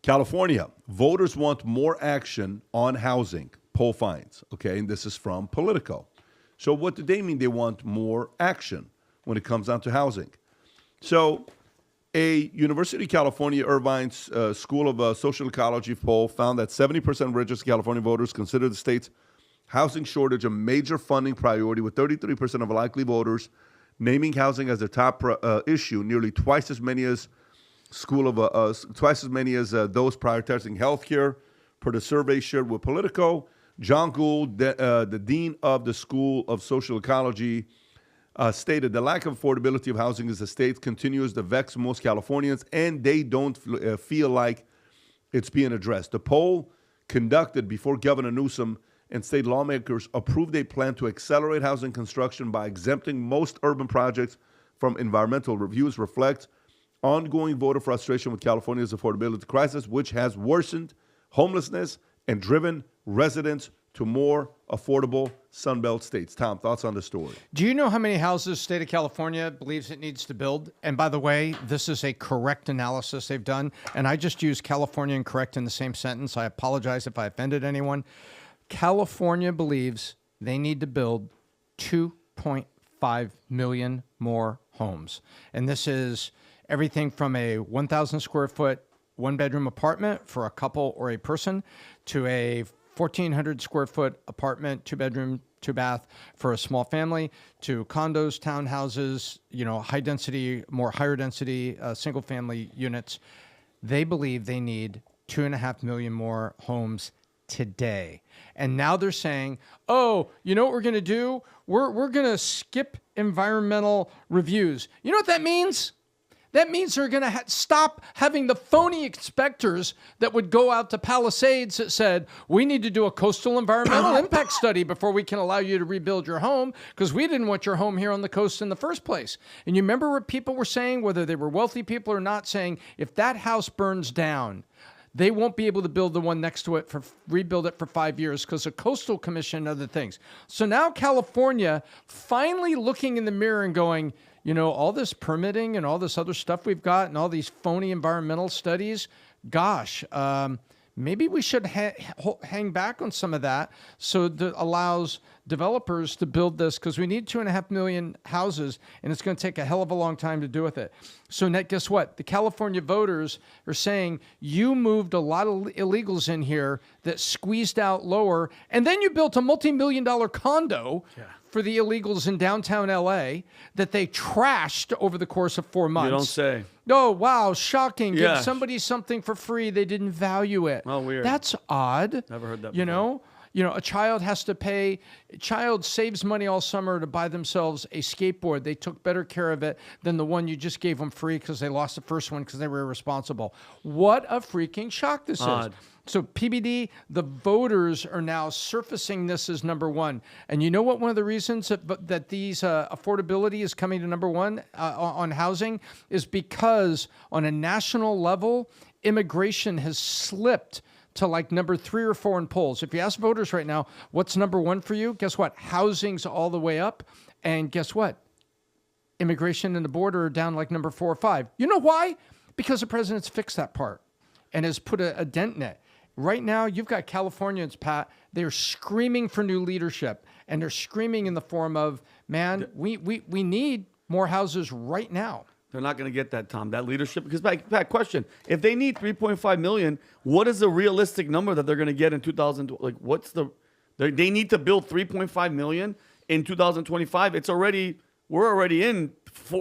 California, voters want more action on housing, poll finds, okay? And this is from Politico. So what do they mean they want more action when it comes down to housing? So a University of California Irvine's School of Social Ecology poll found that 70% of registered California voters consider the state's housing shortage a major funding priority, with 33% of likely voters naming housing as their top issue, nearly twice as many as those prioritizing healthcare, per the survey shared with Politico. John Gould, the dean of the School of Social Ecology, stated the lack of affordability of housing in the state continues to vex most Californians, and they don't feel like it's being addressed. The poll conducted before Governor Newsom and state lawmakers approved a plan to accelerate housing construction by exempting most urban projects from environmental reviews reflects ongoing voter frustration with California's affordability crisis, which has worsened homelessness and driven residents to more affordable Sunbelt states. Tom, thoughts on the story? Do you know how many houses the state of California believes it needs to build? And by the way, this is a correct analysis they've done. And I just used California and correct in the same sentence. I apologize if I offended anyone. California believes they need to build 2.5 million more homes. And this is everything from a 1,000 square foot, one-bedroom apartment for a couple or a person to a 1,400 square foot apartment, two-bedroom, two-bath for a small family, to condos, townhouses, higher density single-family units. They believe they need 2.5 million more homes today. And now they're saying, oh, you know what we're going to do? We're going to skip environmental reviews. You know what that means? That means they're going to stop having the phony inspectors that would go out to Palisades that said, we need to do a coastal environmental impact study before we can allow you to rebuild your home because we didn't want your home here on the coast in the first place. And you remember what people were saying, whether they were wealthy people or not, saying, if that house burns down, they won't be able to build the one next to it rebuild it for 5 years because of coastal commission and other things. So now California finally looking in the mirror and going, all this permitting and all this other stuff we've got and all these phony environmental studies, gosh, maybe we should hang back on some of that so that allows developers to build this because we need 2.5 million houses and it's going to take a hell of a long time to do with it. So guess what? The California voters are saying you moved a lot of illegals in here that squeezed out lower, and then you built a multi-million-dollar condo for the illegals in downtown LA that they trashed over the course of 4 months. You don't say. Oh, wow, shocking. Yeah. Give somebody something for free. They didn't value it. Oh, weird. That's odd. Never heard that before. A child saves money all summer to buy themselves a skateboard. They took better care of it than the one you just gave them free because they lost the first one because they were irresponsible. What a freaking shock this is. So PBD, the voters are now surfacing this as number one. And you know what one of the reasons that these affordability is coming to number one on housing is because on a national level, immigration has slipped to like number 3 or 4 in polls. If you ask voters right now, what's number one for you? Guess what? Housing's all the way up. And guess what? Immigration and the border are down like number 4 or 5. You know why? Because the president's fixed that part and has put a dent in it. Right now, you've got Californians, Pat, they're screaming for new leadership. And they're screaming in the form of, man, we need more houses right now. They're not going to get that, Tom, that leadership. Because, Pat, question, if they need 3.5 million, what is the realistic number that they're going to get in 2000? Like, they need to build 3.5 million in 2025. We're already in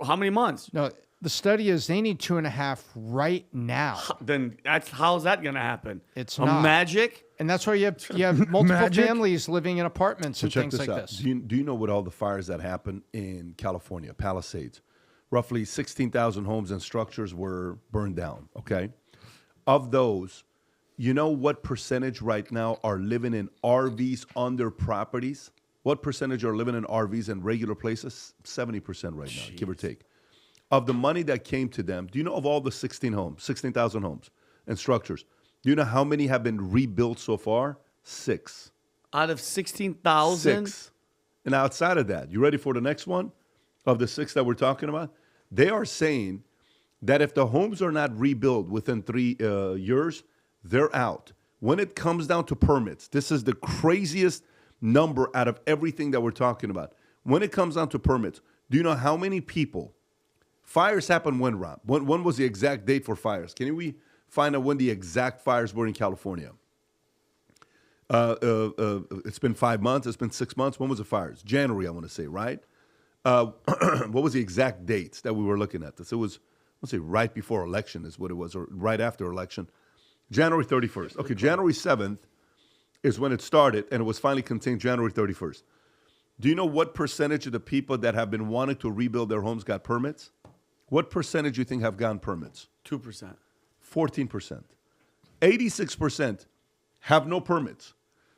how many months? No, the study is they need 2.5 right now. Then how's that going to happen? It's not. Magic? And that's why you have multiple families living in apartments and things like this. Do you know what all the fires that happened in California, Palisades? Roughly 16,000 homes and structures were burned down, okay? Of those, you know what percentage right now are living in RVs on their properties? What percentage are living in RVs in regular places? 70% right now, give or take. Of the money that came to them, do you know of all the 16,000 homes and structures, do you know how many have been rebuilt so far? 6. Out of 16,000? 6. And outside of that, you ready for the next one? Of the 6 that we're talking about? They are saying that if the homes are not rebuilt within 3 years, they're out. When it comes down to permits, this is the craziest number out of everything that we're talking about. When it comes down to permits, do you know how many people? Fires happen when, Rob? When was the exact date for fires? Can we find out when the exact fires were in California? It's been 5 months. It's been 6 months. When was the fires? January, I want to say, right? What was the exact dates that we were looking at this? It was, let's say, right before election is what it was, or right after election. January 31st. Okay, January 7th is when it started, and it was finally contained January 31st. Do you know what percentage of the people that have been wanting to rebuild their homes got permits? What percentage do you think have gotten permits? 2%. 14%. 86% have no permits.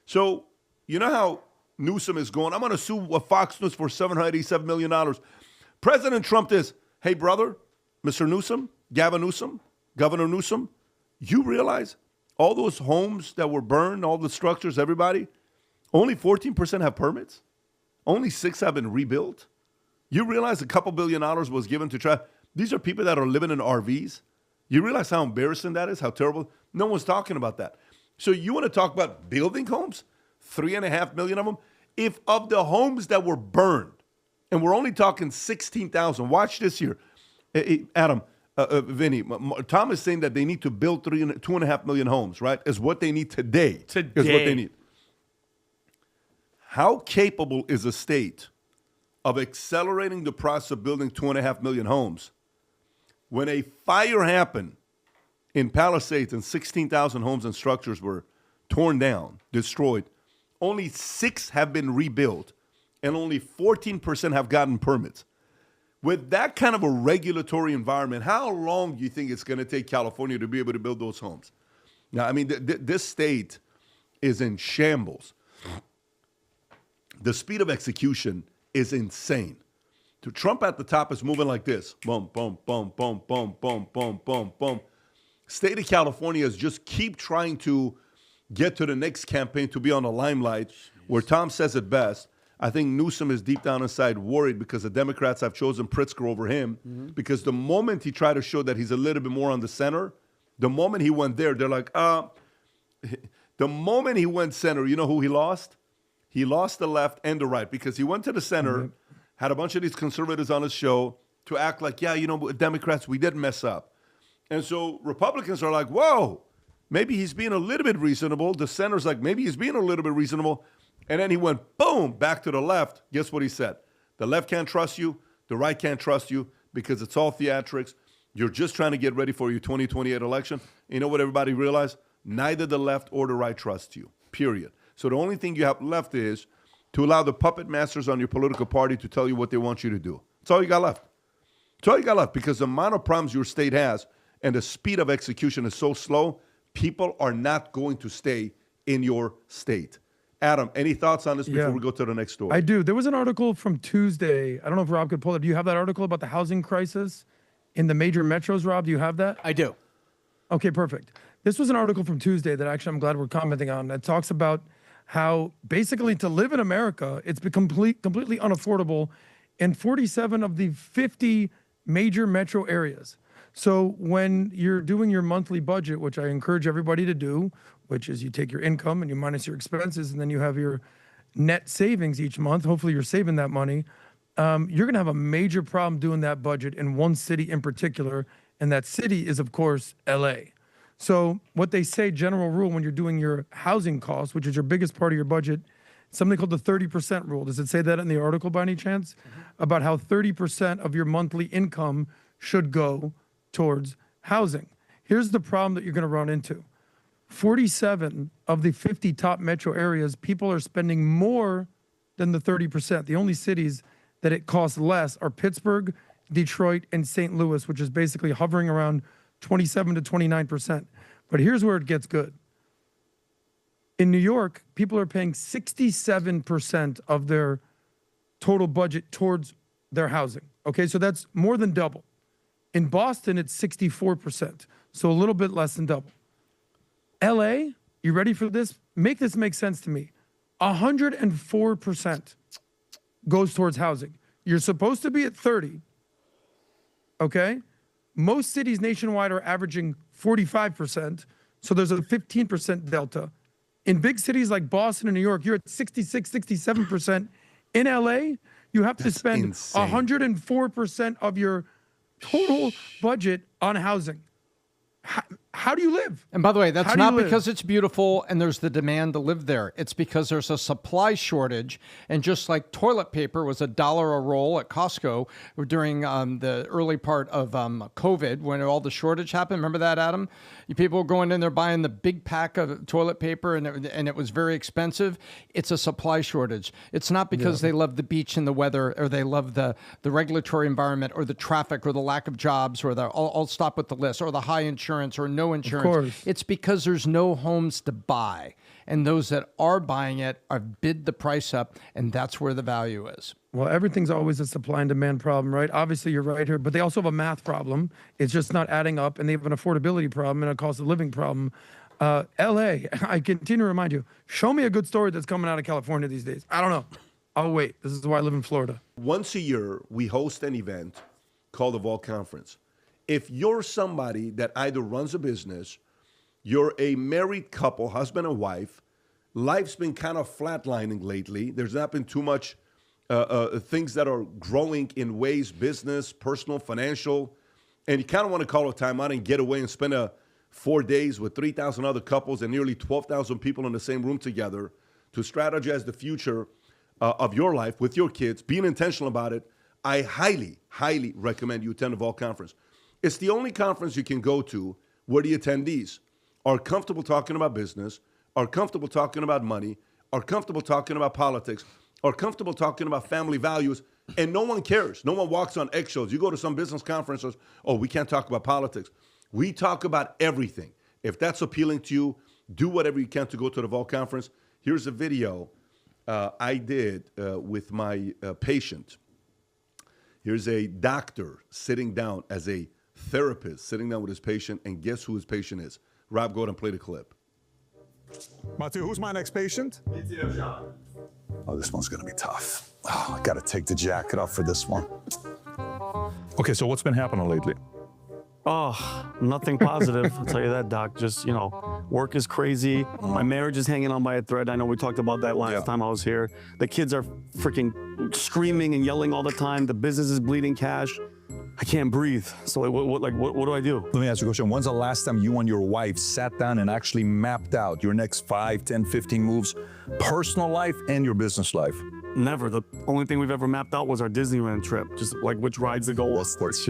So you know how Newsom is going, I'm going to sue Fox News for $787 million. President Trump is, hey, brother, Mr. Newsom, Gavin Newsom, Governor Newsom, you realize all those homes that were burned, all the structures, everybody, only 14% have permits? Only 6 have been rebuilt? You realize a couple $2 billion was given to try. These are people that are living in RVs. You realize how embarrassing that is, how terrible? No one's talking about that. So you want to talk about building homes? 3.5 million of them? If of the homes that were burned, and we're only talking 16,000, watch this here. Adam, Vinny, Tom is saying that they need to build 2.5 million homes, right? Is what they need today. Is what they need. How capable is a state of accelerating the process of building 2.5 million homes when a fire happened in Palisades and 16,000 homes and structures were torn down, destroyed? Only 6 have been rebuilt, and only 14% have gotten permits. With that kind of a regulatory environment, how long do you think it's going to take California to be able to build those homes? Now, I mean, this state is in shambles. The speed of execution is insane. Trump at the top is moving like this. Boom, boom, boom, boom, boom, boom, boom, boom, boom. State of California is just keep trying to get to the next campaign to be on the limelight, where Tom says it best. I think Newsom is deep down inside worried because the Democrats have chosen Pritzker over him, because the moment he tried to show that he's a little bit more on the center, the moment he went there, they're like, the moment he went center, you know who he lost? He lost the left and the right, because he went to the center, had a bunch of these conservatives on his show to act like, yeah, you know, Democrats, we didn't mess up. And so Republicans are like, whoa, maybe he's being a little bit reasonable. The center's like, maybe he's being a little bit reasonable. And then he went, boom, back to the left. Guess what he said? The left can't trust you. The right can't trust you because it's all theatrics. You're just trying to get ready for your 2028 election. You know what everybody realized? Neither the left or the right trust you, period. So the only thing you have left is to allow the puppet masters on your political party to tell you what they want you to do. That's all you got left. That's all you got left, because the amount of problems your state has and the speed of execution is so slow, people are not going to stay in your state. Adam, any thoughts on this before we go to the next story? I do. There was an article from Tuesday. I don't know if Rob could pull it. Do you have that article about the housing crisis in the major metros, Rob? Do you have that? I do. Okay, perfect. This was an article from Tuesday that actually I'm glad we're commenting on. That talks about how basically to live in America, it's become completely unaffordable in 47 of the 50 major metro areas. So when you're doing your monthly budget, which I encourage everybody to do, which is you take your income and you minus your expenses, and then you have your net savings each month. Hopefully you're saving that money. You're going to have a major problem doing that budget in one city in particular, and that city is, of course, LA. So what they say, general rule, when you're doing your housing costs, which is your biggest part of your budget, something called the 30% rule. Does it say that in the article by any chance? About how 30% of your monthly income should go towards housing. Here's the problem that you're going to run into. 47 of the 50 top metro areas, people are spending more than the 30%. The only cities that it costs less are Pittsburgh, Detroit, and St. Louis, which is basically hovering around 27 to 29%. But here's where it gets good. In New York, people are paying 67% of their total budget towards their housing. Okay, so that's more than double. In Boston, it's 64%, so a little bit less than double. LA, you ready for this? Make this make sense to me. 104% goes towards housing. You're supposed to be at 30, okay? Most cities nationwide are averaging 45%. So there's a 15% delta. In big cities like Boston and New York, you're at 66, 67%. In LA, you have to spend insane. 104% of your total budget on housing. How do you live? And by the way, that's How do you not live? because it's beautiful and there's the demand to live there. It's because there's a supply shortage. And just like toilet paper was $1 a roll at Costco during the early part of COVID, when all the shortage happened. Remember that, Adam? You people were going in there buying the big pack of toilet paper and it was very expensive. It's a supply shortage. It's not because they love the beach and the weather, or they love the regulatory environment, or the traffic, or the lack of jobs, or I'll stop with the list, or the high insurance, or no insurance. course. It's because there's no homes to buy. And those that are buying it are bid the price up, and that's where the value is. Well, everything's always a supply and demand problem, right? Obviously, you're right here, but they also have a math problem. It's just not adding up, and they have an affordability problem and a cost of living problem. LA, I continue to remind you, show me a good story that's coming out of California these days. I don't know. I'll wait. This is why I live in Florida. Once a year, we host an event called the Vault Conference. If you're somebody that either runs a business, you're a married couple, husband and wife, life's been kind of flatlining lately. There's not been too much things that are growing in ways, business, personal, financial, and you kind of want to call a timeout and get away and spend 4 days with 3,000 other couples and nearly 12,000 people in the same room together to strategize the future of your life with your kids, being intentional about it. I highly, highly recommend you attend the Vault Conference. It's the only conference you can go to where the attendees are comfortable talking about business, are comfortable talking about money, are comfortable talking about politics, are comfortable talking about family values, and no one cares. No one walks on eggshells. You go to some business conferences, oh, we can't talk about politics. We talk about everything. If that's appealing to you, do whatever you can to go to the Vault Conference. Here's a video I did with my patient. Here's a doctor sitting down as a therapist, sitting down with his patient, and guess who his patient is? Rob, go ahead and play the clip. Matthew, who's my next patient? Oh, this one's gonna be tough. Oh, I gotta take the jacket off for this one. Okay, so what's been happening lately? Oh, nothing positive. I'll tell you that, Doc. Just, work is crazy. My marriage is hanging on by a thread. I know we talked about that last time I was here. The kids are freaking screaming and yelling all the time. The business is bleeding cash. I can't breathe. So what do I do? Let me ask you a question. When's the last time you and your wife sat down and actually mapped out your next 5, 10, 15 moves, personal life and your business life? Never. The only thing we've ever mapped out was our Disneyland trip. Just like which rides to go on.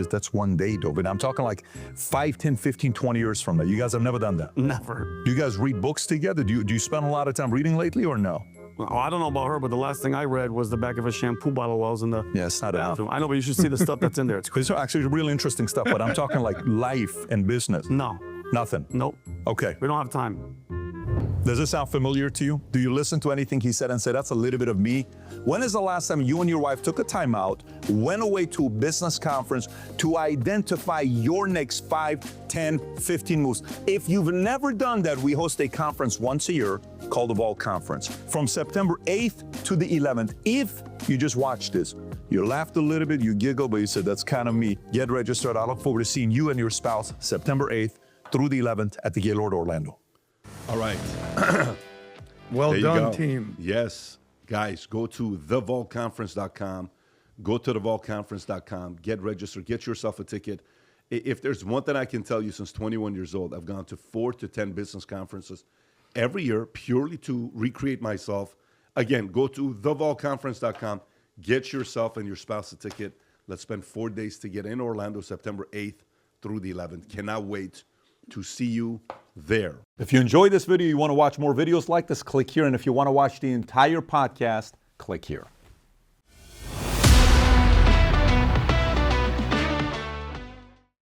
That's one day though, but I'm talking like 5, 10, 15, 20 years from now. You guys have never done that? Never. Do you guys read books together? Do you spend a lot of time reading lately or no? Oh, I don't know about her, but the last thing I read was the back of a shampoo bottle while I was in the Yeah, it's not enough. bathroom. I know, but you should see the stuff that's in there. It's crazy. It's actually really interesting stuff, but I'm talking like life and business. No. Nothing. Nope. Okay. We don't have time. Does this sound familiar to you? Do you listen to anything he said and say, that's a little bit of me? When is the last time you and your wife took a time out, went away to a business conference to identify your next 5, 10, 15 moves? If you've never done that, we host a conference once a year called the Vault Conference from September 8th to the 11th. If you just watched this, you laughed a little bit, you giggled, but you said, that's kind of me. Get registered. I look forward to seeing you and your spouse September 8th through the 11th at the Gaylord Orlando. All right. Well There you done, go. team. Yes. Guys, go to thevaultconference.com. Go to thevaultconference.com. Get registered. Get yourself a ticket. If there's one thing I can tell you, since 21 years old, I've gone to 4 to 10 business conferences every year purely to recreate myself. Again, go to thevaultconference.com. Get yourself and your spouse a ticket. Let's spend 4 days to get in Orlando, September 8th through the 11th. Cannot wait to see you there. If you enjoyed this video, you want to watch more videos like this, click here. And if you want to watch the entire podcast, click here.